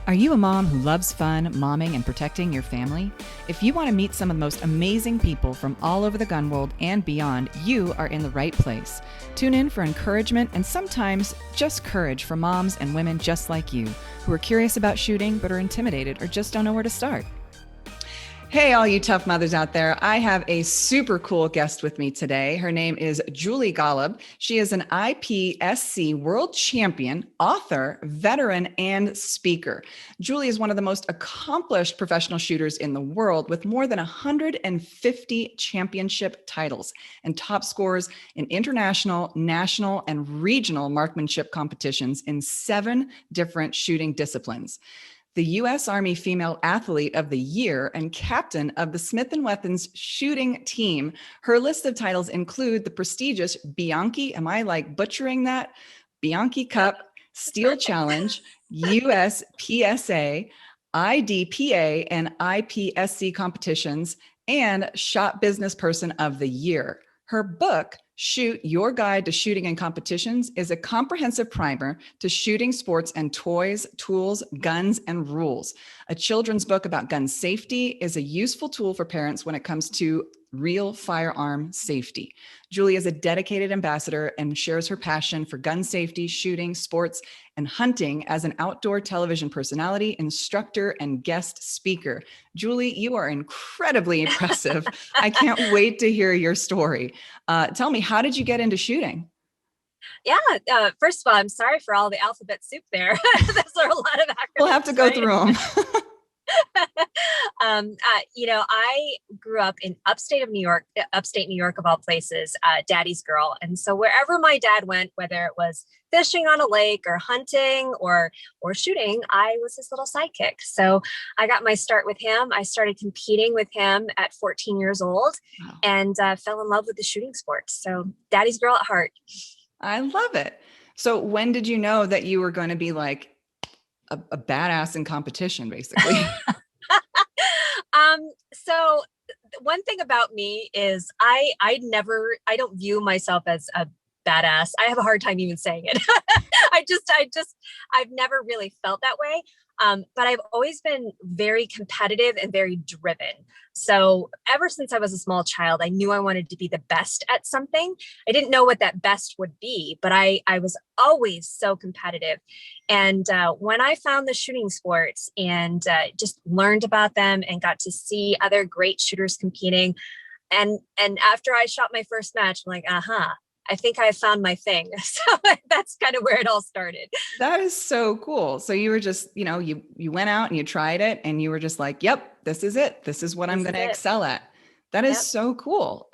Are you a mom who loves fun, momming, and protecting your family? If you want to meet some of the most amazing people from all over the gun world and beyond, you are in the right place. Tune in for encouragement and sometimes just courage for moms and women just like you, who are curious about shooting but are intimidated or just don't know where to start. Hey, all you tough mothers out there. I have a super cool guest with me today. Her name is Julie Golob. She is an IPSC World Champion, author, veteran, and speaker. Julie is one of the most accomplished professional shooters in the world with more than 150 championship titles and top scores in international, national, and regional marksmanship competitions in 7 different shooting disciplines. The U.S. Army Female Athlete of the Year and captain of the Smith Wesson's shooting team. Her list of titles include the prestigious Bianchi, am I like butchering that? Bianchi Cup, Steel Challenge, USPSA, IDPA and IPSC competitions, and Shot Business Person of the Year. Her book, Shoot, Your Guide to Shooting and Competitions, is a comprehensive primer to shooting sports and toys, tools, guns, and rules. A children's book about gun safety is a useful tool for parents when it comes to real firearm safety. Julie is a dedicated ambassador and shares her passion for gun safety, shooting, sports, and hunting as an outdoor television personality, instructor, and guest speaker. Julie, you are incredibly impressive. I can't wait to hear your story. Tell me, how did you get into shooting? Yeah. First of all, I'm sorry for all the alphabet soup there. Those are a lot of acronyms. We'll have to go through them. I grew up in upstate New York of all places, daddy's girl. And so wherever my dad went, whether it was fishing on a lake or hunting or shooting, I was his little sidekick. So I got my start with him. I started competing with him at 14 years old. Wow. And fell in love with the shooting sport. So daddy's girl at heart. I love it. So when did you know that you were going to be like a badass in competition, basically? So one thing about me is I don't view myself as a badass. I have a hard time even saying it. I've never really felt that way. But I've always been very competitive and very driven. So ever since I was a small child, I knew I wanted to be the best at something. I didn't know what that best would be, but I was always so competitive. And when I found the shooting sports and just learned about them and got to see other great shooters competing, and after I shot my first match, I'm like, I think I found my thing. So that's kind of where it all started. That is so cool. So you were just, you went out and you tried it and you were just like, yep, this is it. This is what I'm going to excel at. That is so cool.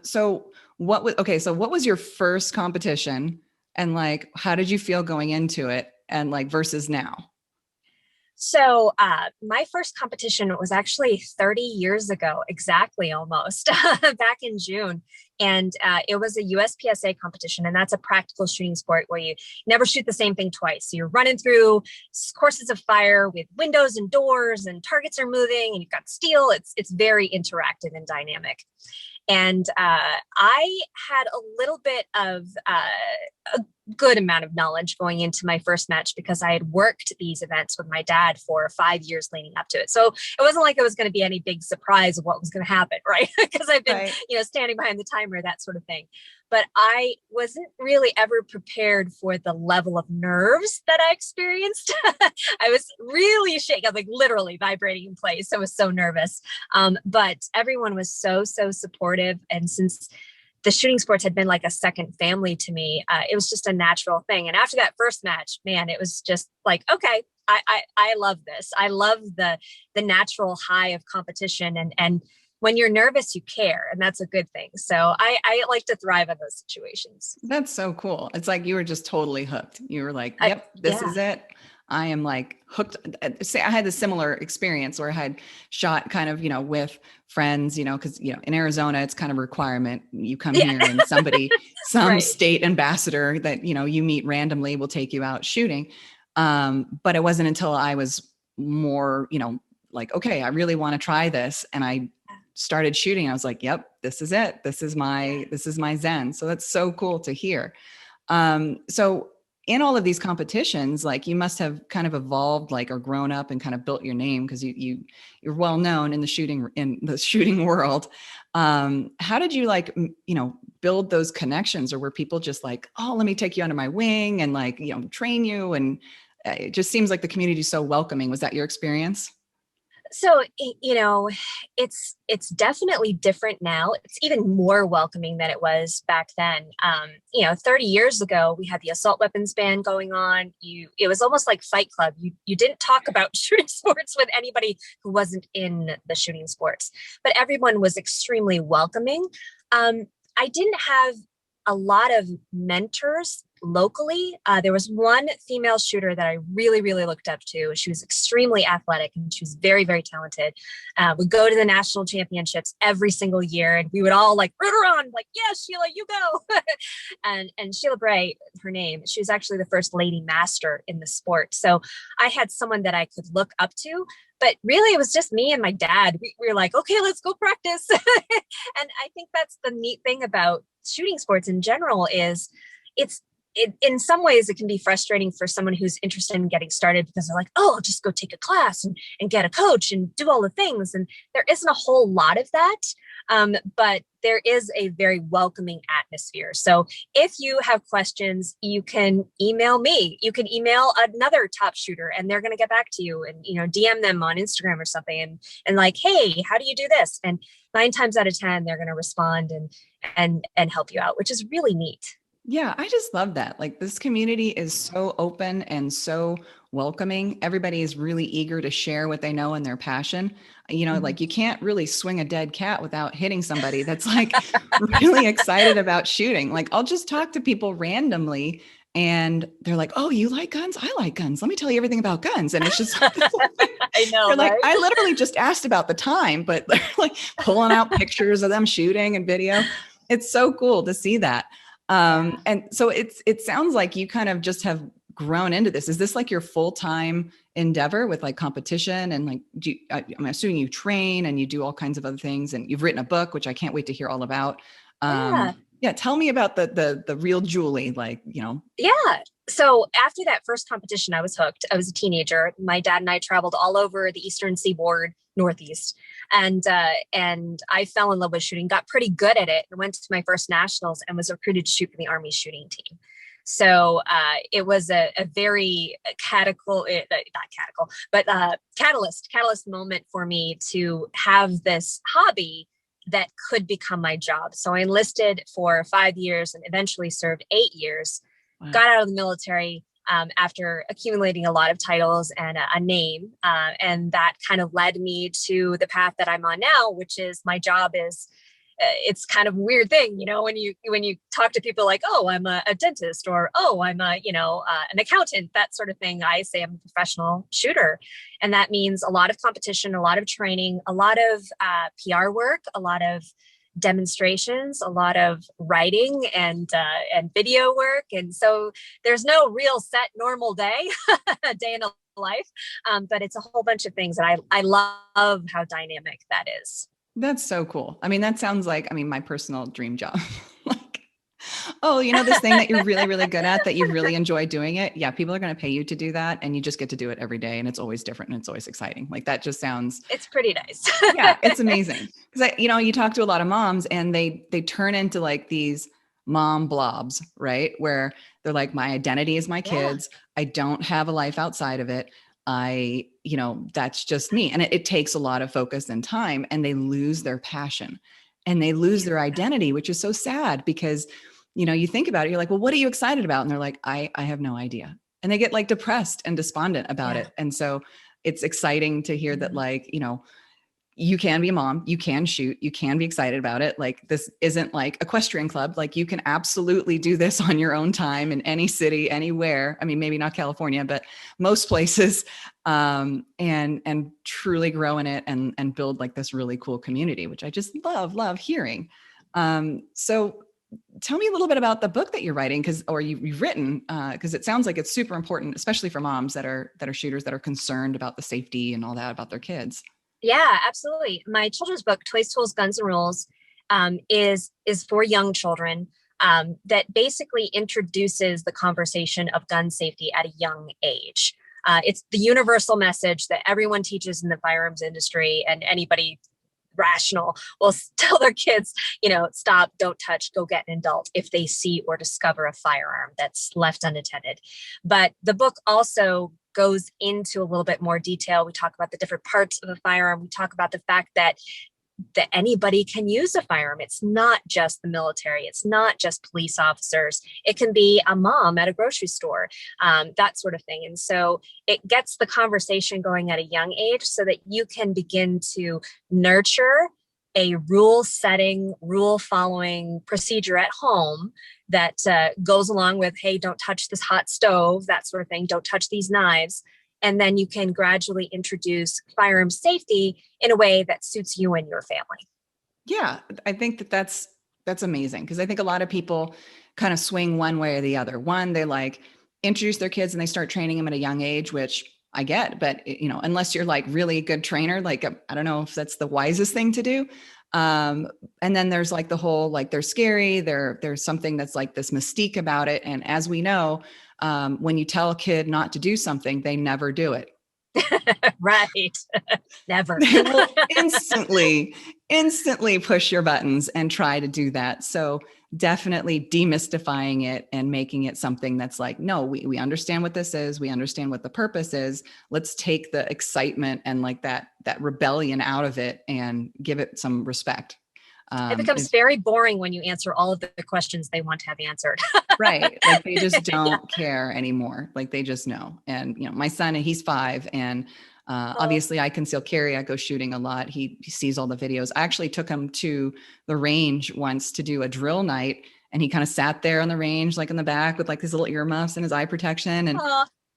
So what was your first competition and like, how did you feel going into it and like versus now? So my first competition was actually 30 years ago, exactly almost, back in June. And it was a USPSA competition. And that's a practical shooting sport where you never shoot the same thing twice. So you're running through courses of fire with windows and doors and targets are moving and you've got steel. It's very interactive and dynamic. And I had a little bit of a good amount of knowledge going into my first match because I had worked these events with my dad for 5 years leading up to it. So it wasn't like it was going to be any big surprise of what was going to happen, right? Because I've been, standing behind the timer, that sort of thing. But I wasn't really ever prepared for the level of nerves that I experienced. I was really shaking, like literally vibrating in place. I was so nervous. But everyone was so supportive. And since the shooting sports had been like a second family to me, it was just a natural thing. And after that first match, man, it was just like, okay, I love this. I love the natural high of competition. And when you're nervous, you care. And that's a good thing. So I like to thrive in those situations. That's so cool. It's like you were just totally hooked. You were like, yep, this is it. I am like hooked. Say I had a similar experience where I had shot kind of, with friends, because, in Arizona, it's kind of a requirement. You come here and some state ambassador that, you meet randomly will take you out shooting. But it wasn't until I was more, like, okay, I really want to try this. And I started shooting. I was like, yep, this is it. This is my zen. So that's so cool to hear. So in all of these competitions, like you must have kind of evolved, like, or grown up and kind of built your name because you're well known in the shooting world. How did you like, build those connections, or were people just like, oh, let me take you under my wing and like, train you? And it just seems like the community is so welcoming. Was that your experience? So, it's definitely different now. It's even more welcoming than it was back then. 30 years ago, we had the assault weapons ban going on. It was almost like Fight Club. You didn't talk about shooting sports with anybody who wasn't in the shooting sports, but everyone was extremely welcoming. I didn't have a lot of mentors locally. There was one female shooter that I really, really looked up to. She was extremely athletic and she was very, very talented. Would go to the national championships every single year, and we would all like root her on, like, yeah, Sheila, you go. and Sheila Bray, her name, she was actually the first lady master in the sport. So I had someone that I could look up to. But really, it was just me and my dad. We were like, okay, let's go practice. And I think that's the neat thing about shooting sports in general is in some ways it can be frustrating for someone who's interested in getting started because they're like, oh, I'll just go take a class and get a coach and do all the things. And there isn't a whole lot of that. But there is a very welcoming atmosphere. So if you have questions, you can email me. You can email another top shooter and they're going to get back to you, and, DM them on Instagram or something and like, hey, how do you do this? And 9 times out of 10, they're going to respond and help you out, which is really neat. Yeah, I just love that. Like, this community is so open and so welcoming. Everybody is really eager to share what they know and their passion. Mhm. Like, you can't really swing a dead cat without hitting somebody that's like really excited about shooting. Like, I'll just talk to people randomly and they're like, oh, you like guns? I like guns. Let me tell you everything about guns. And it's just, I know, you're like, right? I literally just asked about the time, but they're like pulling out pictures of them shooting and video. It's so cool to see that. Yeah. And so it sounds like you kind of just have grown into this. Is this like your full-time endeavor with like competition and like, I'm assuming you train and you do all kinds of other things, and you've written a book, which I can't wait to hear all about. Yeah. Yeah. Tell me about the real Julie, like, Yeah. So after that first competition, I was hooked. I was a teenager. My dad and I traveled all over the Eastern Seaboard, Northeast, and I fell in love with shooting. Got pretty good at it, and went to my first nationals, and was recruited to shoot for the Army shooting team. So it was a very not catechol, but catalyst moment for me to have this hobby that could become my job. So I enlisted for 5 years and eventually served 8 years. wow. Got out of the military after accumulating a lot of titles and a name. And that kind of led me to the path that I'm on now, which is my job is it's kind of a weird thing, when you talk to people like, oh, I'm a dentist, or oh, I'm an accountant, that sort of thing. I say I'm a professional shooter, and that means a lot of competition, a lot of training, a lot of PR work, a lot of demonstrations, a lot of writing and video work, and so there's no real set normal day, a day in a life, but it's a whole bunch of things, and I love how dynamic that is. That's so cool. I mean, that sounds like, my personal dream job. Like, oh, this thing that you're really, really good at, that you really enjoy doing it. Yeah, people are going to pay you to do that, and you just get to do it every day, and it's always different and it's always exciting. Like, that just sounds, It's pretty nice. yeah, it's amazing. Because you talk to a lot of moms, and they turn into like these mom blobs, right? Where they're like, my identity is my Yeah. kids. I don't have a life outside of it. That's just me. And it takes a lot of focus and time, and they lose their passion and they lose their identity, which is so sad because, you think about it, you're like, well, what are you excited about? And they're like, I have no idea. And they get like depressed and despondent about Yeah. it. And so it's exciting to hear that, Mhm. like, you can be a mom, you can shoot, you can be excited about it. Like, this isn't like equestrian club. Like, you can absolutely do this on your own time in any city, anywhere. I mean, maybe not California, but most places, and truly grow in it and build like this really cool community, which I just love hearing. So tell me a little bit about the book that you're writing, or you've written, because it sounds like it's super important, especially for moms that are shooters, that are concerned about the safety and all that about their kids. Yeah, absolutely. My children's book, Toys, Tools, Guns, and Rules, is for young children. that basically introduces the conversation of gun safety at a young age. It's the universal message that everyone teaches in the firearms industry, and anybody rational will tell their kids, stop, don't touch, go get an adult if they see or discover a firearm that's left unattended. But the book also goes into a little bit more detail. We talk about the different parts of a firearm. We talk about the fact that anybody can use a firearm. It's not just the military. It's not just police officers. It can be a mom at a grocery store, that sort of thing. And so it gets the conversation going at a young age so that you can begin to nurture a rule setting, rule following procedure at home that goes along with, hey, don't touch this hot stove, that sort of thing. Don't touch these knives. And then you can gradually introduce firearm safety in a way that suits you and your family. Yeah, I think that's amazing, because I think a lot of people kind of swing one way or the other. One, they like introduce their kids and they start training them at a young age, which I get, but unless you're like really a good trainer, like I don't know if that's the wisest thing to do. And then there's like the whole, like they're scary. There's something that's like this mystique about it. And as we know, when you tell a kid not to do something, they never do it. Right. Never. They will instantly push your buttons and try to do that. So definitely demystifying it and making it something that's like, no, we understand what this is. We understand what the purpose is. Let's take the excitement and like that rebellion out of it and give it some respect. It becomes very boring when you answer all of the questions they want to have answered. Right. Like they just don't care anymore. Like they just know. And, my son, he's 5, and obviously I conceal carry. I go shooting a lot. He sees all the videos. I actually took him to the range once to do a drill night, and he kind of sat there on the range, like in the back with like his little earmuffs and his eye protection. And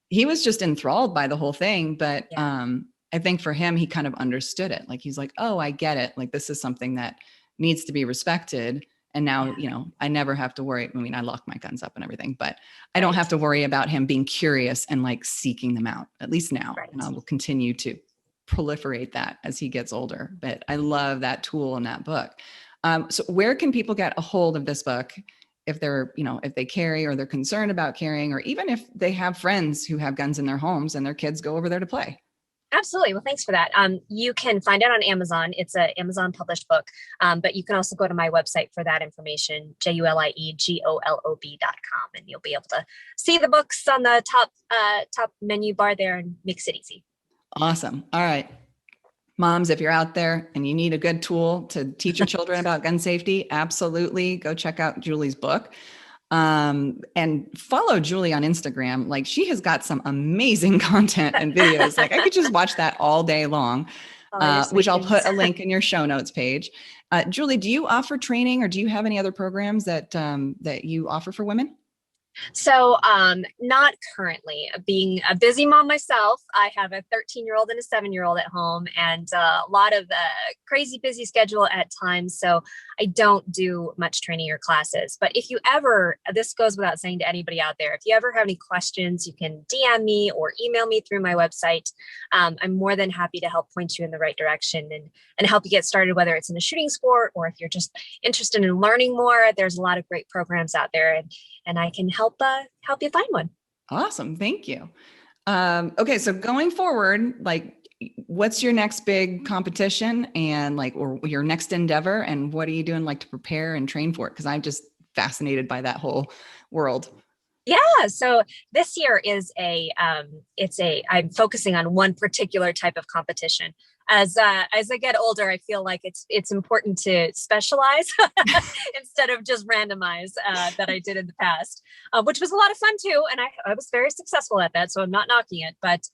he was just enthralled by the whole thing. But I think for him, he kind of understood it. Like, he's like, oh, I get it. Like, this is something that needs to be respected. And now, I never have to worry. I mean, I lock my guns up and everything, but I don't have to worry about him being curious and like seeking them out, at least now. Right. And I will continue to proliferate that as he gets older. But I love that tool in that book. So where can people get a hold of this book if they're, if they carry or they're concerned about carrying, or even if they have friends who have guns in their homes and their kids go over there to play? Absolutely. Well, thanks for that. You can find it on Amazon. It's an Amazon published book, but you can also go to my website for that information, juliegolob.com, and you'll be able to see the books on the top menu bar there, and makes it easy. Awesome. All right. Moms, if you're out there and you need a good tool to teach your children about gun safety, absolutely go check out Julie's book. And follow Julie on Instagram. Like, she has got some amazing content and videos. Like, I could just watch that all day long, which I'll put a link in your show notes page. Julie, do you offer training, or do you have any other programs that you offer for women? So not currently. Being a busy mom myself, I have a 13-year-old and a 7-year-old at home, and a lot of crazy busy schedule at times. So I don't do much training or classes. But if you ever, this goes without saying to anybody out there, if you ever have any questions, you can DM me or email me through my website. I'm more than happy to help point you in the right direction and help you get started, whether it's in a shooting sport or if you're just interested in learning more. There's a lot of great programs out there, and I can help you find one. Awesome. Thank you. Okay. So going forward, like, what's your next big competition and or your next endeavor, and what are you doing like to prepare and train for it? Cause I'm just fascinated by that whole world. Yeah. So this year is I'm focusing on one particular type of competition. As I get older, I feel like it's important to specialize instead of just randomize that I did in the past, which was a lot of fun too. And I was very successful at that, so I'm not knocking it. But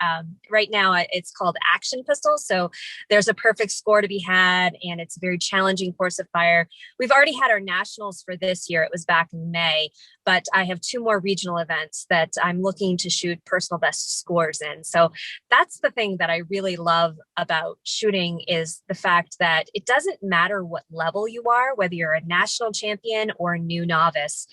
right now it's called action pistol. So there's a perfect score to be had, and it's a very challenging course of fire. We've already had our nationals for this year. It was back in May, but I have 2 more regional events that I'm looking to shoot personal best scores in. So that's the thing that I really love about shooting, is the fact that it doesn't matter what level you are, whether you're a national champion or a new novice.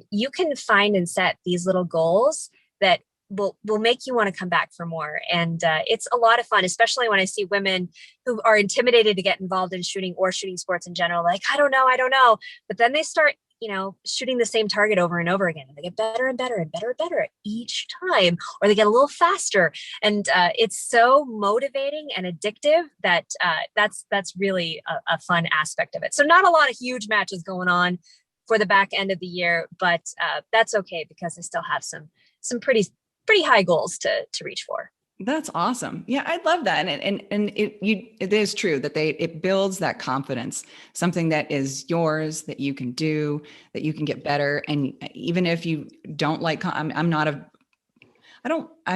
You can find and set these little goals that will make you want to come back for more. And it's a lot of fun, especially when I see women who are intimidated to get involved in shooting or shooting sports in general. Like, I don't know. But then they start shooting the same target over and over again. And they get better and better and better and better each time, or they get a little faster. And it's so motivating and addictive that that's really a fun aspect of it. So not a lot of huge matches going on for the back end of the year, but that's okay because I still have some pretty high goals to reach for. That's awesome. Yeah, I love that. And it is true that it builds that confidence, something that is yours, that you can do, that you can get better. And even if you don't like, I'm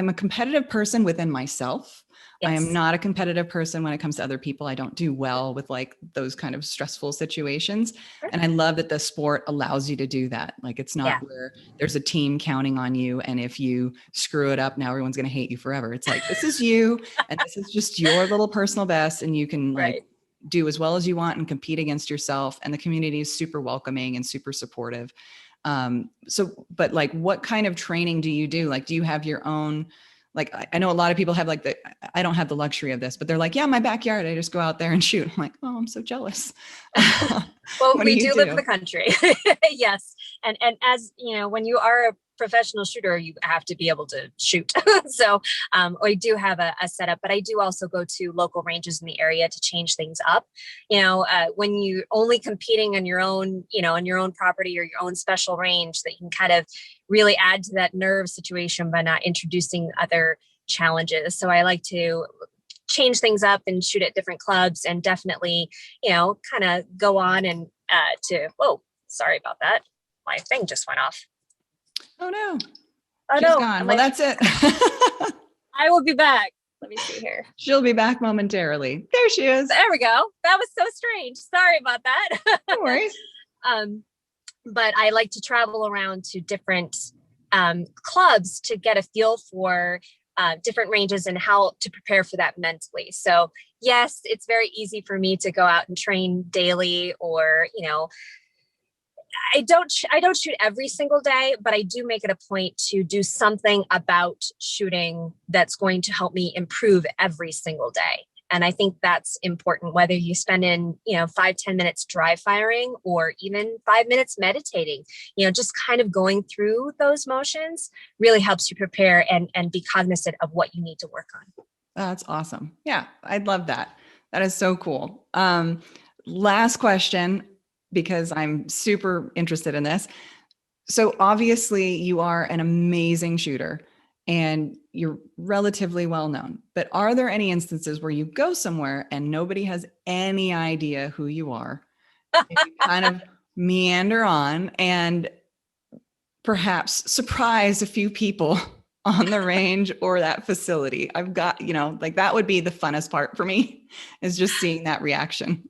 a competitive person within myself. Yes. I am not a competitive person when it comes to other people. I don't do well with like those kind of stressful situations. Sure. And I love that the sport allows you to do that. Like it's not where there's a team counting on you. And if you screw it up, now everyone's going to hate you forever. It's like, this is you, and this is just your little personal best. And you can like do as well as you want and compete against yourself. And the community is super welcoming and super supportive. But like, what kind of training do you do? Like, do you have your own, like, I know a lot of people have like I don't have the luxury of this, but they're like, yeah, my backyard, I just go out there and shoot. I'm like, oh, I'm so jealous. Well, we do live in the country. Yes. And as you know, when you are a professional shooter, you have to be able to shoot. So I do have a setup, but I do also go to local ranges in the area to change things up. When you're only competing on your own, on your own property or your own special range, that you can kind of really add to that nerve situation by not introducing other challenges. So I like to change things up and shoot at different clubs, and definitely, kind of go on and whoa, sorry about that. My thing just went off. Oh no. Oh, she's gone. Well, that's it. I will be back. Let me see here. She'll be back momentarily. There she is. There we go. That was so strange. Sorry about that. No worries. But I like to travel around to different clubs to get a feel for different ranges and how to prepare for that mentally. So yes, it's very easy for me to go out and train daily, or, I don't shoot every single day, but I do make it a point to do something about shooting that's going to help me improve every single day. And I think that's important, whether you spend in, 5-10 minutes dry firing or even 5 minutes meditating, just kind of going through those motions really helps you prepare and be cognizant of what you need to work on. That's awesome. Yeah, I'd love that. That is so cool. Last question, because I'm super interested in this. So obviously you are an amazing shooter and you're relatively well known, but are there any instances where you go somewhere and nobody has any idea who you are? And you kind of meander on and perhaps surprise a few people on the range or that facility? I've got, like that would be the funnest part for me, is just seeing that reaction.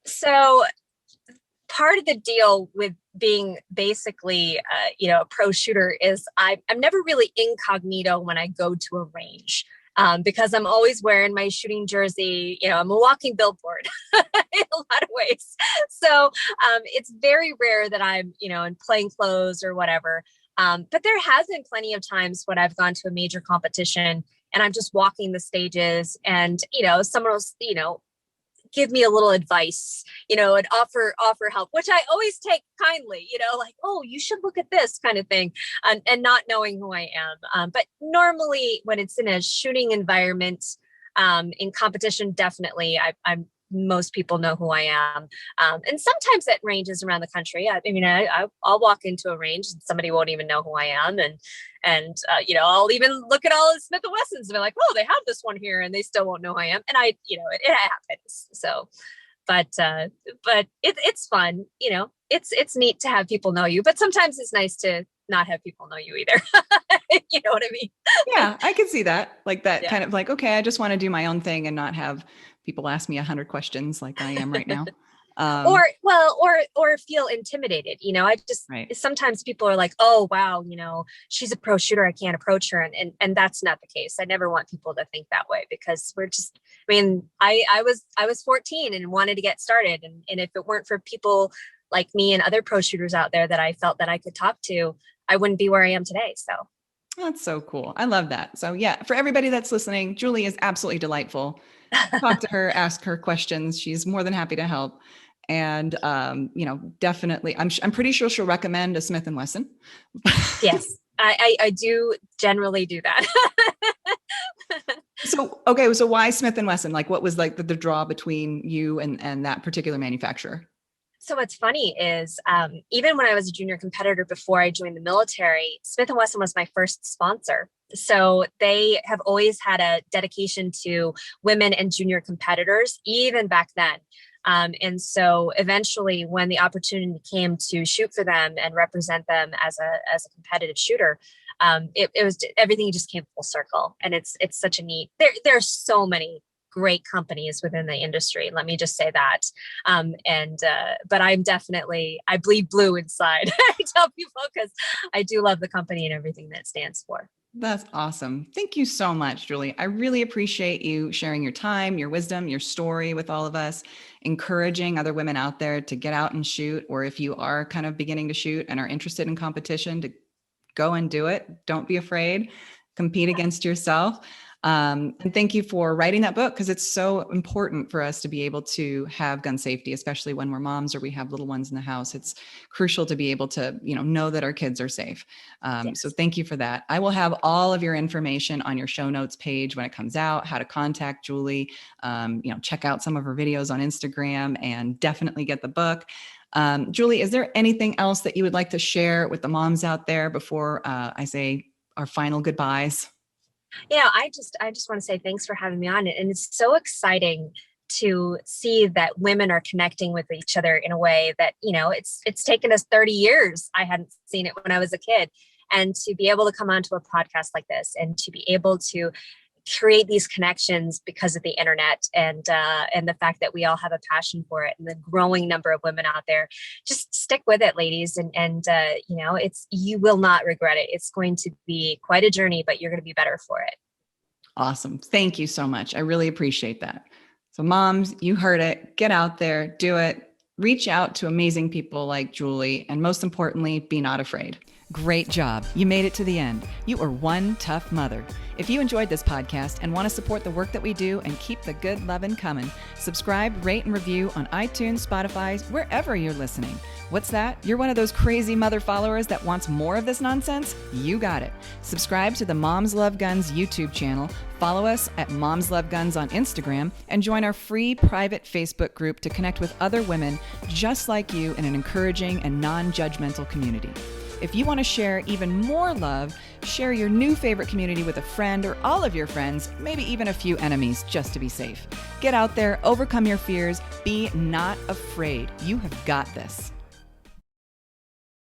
So part of the deal with being basically, a pro shooter is I'm never really incognito when I go to a range, because I'm always wearing my shooting jersey. I'm a walking billboard in a lot of ways. So it's very rare that I'm, in plain clothes or whatever. But there has been plenty of times when I've gone to a major competition and I'm just walking the stages, and, someone else, give me a little advice, and offer help, which I always take kindly, like, oh, you should look at this kind of thing, and not knowing who I am. But normally when it's in a shooting environment, in competition, definitely most people know who I am. And sometimes at ranges around the country, I'll walk into a range and somebody won't even know who I am. And I'll even look at all the Smith Wessons and be like, oh, they have this one here, and they still won't know who I am. And it happens. So, but it's fun, it's neat to have people know you, but sometimes it's nice to not have people know you either. You know what I mean? Yeah, I can see that. Like that kind of like, okay, I just want to do my own thing and not have people ask me 100 questions like I am right now. Or feel intimidated. I just, sometimes people are like, oh, wow, she's a pro shooter, I can't approach her. And that's not the case. I never want people to think that way, because we're just, I was 14 and wanted to get started. And if it weren't for people like me and other pro shooters out there that I felt that I could talk to, I wouldn't be where I am today. So that's so cool. I love that. So yeah, for everybody that's listening, Julie is absolutely delightful. Talk to her, ask her questions. She's more than happy to help. And, definitely, I'm pretty sure she'll recommend a Smith & Wesson. Yes, I do generally do that. So why Smith & Wesson? Like, what was like the draw between you and that particular manufacturer? So what's funny is even when I was a junior competitor before I joined the military, Smith & Wesson was my first sponsor. So they have always had a dedication to women and junior competitors, even back then. And so eventually when the opportunity came to shoot for them and represent them as a competitive shooter, it was everything just came full circle. And it's such a neat, there are so many great companies within the industry. Let me just say that. But I bleed blue inside. I tell people, because I do love the company and everything that it stands for. That's awesome. Thank you so much, Julie. I really appreciate you sharing your time, your wisdom, your story with all of us, encouraging other women out there to get out and shoot, or if you are kind of beginning to shoot and are interested in competition, to go and do it. Don't be afraid. Compete against yourself. And thank you for writing that book, because it's so important for us to be able to have gun safety, especially when we're moms or we have little ones in the house. It's crucial to be able to, know that our kids are safe. Yes. So thank you for that. I will have all of your information on your show notes page when it comes out, how to contact Julie, check out some of her videos on Instagram, and definitely get the book. Julie, is there anything else that you would like to share with the moms out there before I say our final goodbyes? I just want to say thanks for having me on. And it's so exciting to see that women are connecting with each other in a way that, it's taken us 30 years. I hadn't seen it when I was a kid. And to be able to come onto a podcast like this and to be able to create these connections because of the internet and the fact that we all have a passion for it, and the growing number of women out there, just stick with it, ladies. And you will not regret it. It's going to be quite a journey, but you're going to be better for it. Awesome. Thank you so much. I really appreciate that. So moms, you heard it. Get out there, do it. Reach out to amazing people like Julie. And most importantly, be not afraid. Great job. You made it to the end. You are one tough mother. If you enjoyed this podcast and want to support the work that we do and keep the good loving coming, subscribe, rate, and review on iTunes, Spotify, wherever you're listening. What's that? You're one of those crazy mother followers that wants more of this nonsense? You got it. Subscribe to the Moms Love Guns YouTube channel, follow us at Moms Love Guns on Instagram, and join our free private Facebook group to connect with other women just like you in an encouraging and non-judgmental community. If you want to share even more love, share your new favorite community with a friend or all of your friends, maybe even a few enemies, just to be safe. Get out there, overcome your fears, be not afraid. You have got this.